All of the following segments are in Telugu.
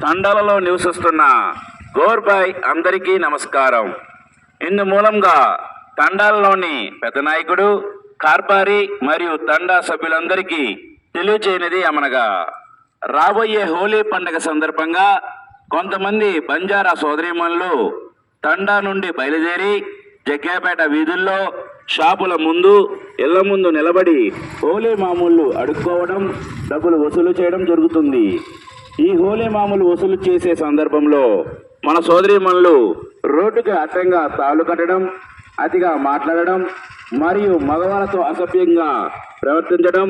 తండాలలో నివసిస్తున్న గోర్బాయ్ అందరికీ నమస్కారం. ఇందు మూలంగా తండాలలోని పెద్ద నాయకుడు, కార్బారి మరియు తండా సభ్యులందరికీ తెలియచేయనిది అమనగా, రాబోయే హోలీ పండుగ సందర్భంగా కొంతమంది బంజారా సోదరీమణులు తండా నుండి బయలుదేరి జగ్గాపేట వీధుల్లో, షాపుల ముందు, ఇళ్ల ముందు నిలబడి హోలీ మామూళ్ళు అడుక్కోవడం, డబ్బులు వసూలు చేయడం జరుగుతుంది. ఈ హోలీ మామూలు వసూలు చేసే సందర్భంలో మన సోదరీమణులు రోడ్డుకి అడ్డంగా తాళ్ళు కట్టడం, అతిగా మాట్లాడడం మరియు మగవాళ్ళతో అసభ్యంగా ప్రవర్తించడం,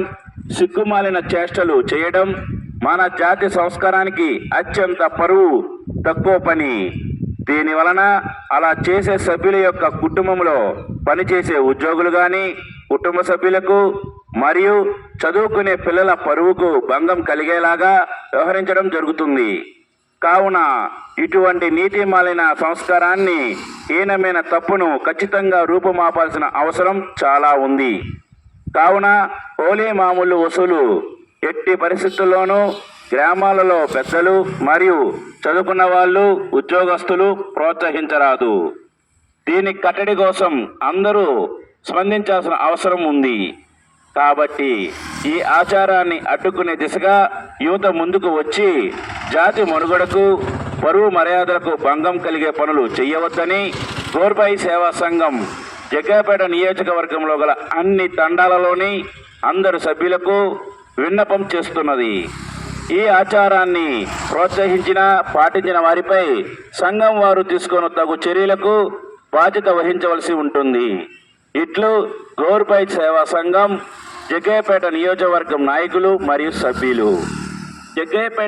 సిగ్గుమాలిన చేష్టలు చేయడం మన జాతి సంస్కారానికి అత్యంత పరువు తక్కువ పని. దీని వలన అలా చేసే సభ్యుల యొక్క కుటుంబంలో పనిచేసే ఉద్యోగులు కానీ, కుటుంబ సభ్యులకు మరియు చదువుకునే పిల్లల పరువుకు భంగం కలిగేలాగా వ్యవహరించడం జరుగుతుంది. కావున ఇటువంటి నీతి మాలిన సంస్కారాన్ని, హీనమైన తప్పును ఖచ్చితంగా రూపుమాపాల్సిన అవసరం చాలా ఉంది. కావున హోలీ మామూలు వసూలు ఎట్టి పరిస్థితుల్లోనూ గ్రామాలలో పెద్దలు మరియు చదువుకున్న వాళ్ళు, ఉద్యోగస్తులు ప్రోత్సహించరాదు. దీని కట్టడి కోసం అందరూ స్పందించాల్సిన అవసరం ఉంది. కాబట్టి ఈ ఆచారాన్ని అడ్డుకునే దిశగా యువత ముందుకు వచ్చి జాతి మనుగడకు, పరువు మర్యాదలకు భంగం కలిగే పనులు చేయవద్దని గోర్బాయి సేవా సంఘం జగ్గాపేట నియోజకవర్గంలో గల అన్ని తండాలలోని అందరు సభ్యులకు విన్నపం చేస్తున్నది. ఈ ఆచారాన్ని ప్రోత్సహించిన, పాటించిన వారిపై సంఘం వారు తీసుకొని తగు చర్యలకు బాధ్యత వహించవలసి ఉంటుంది. ఇట్లు గోర్బాయి సేవా సంఘం జగ్గాపేట నియోజకవర్గం నాయకులు మరియు సభ్యులు. జగ్గాపేట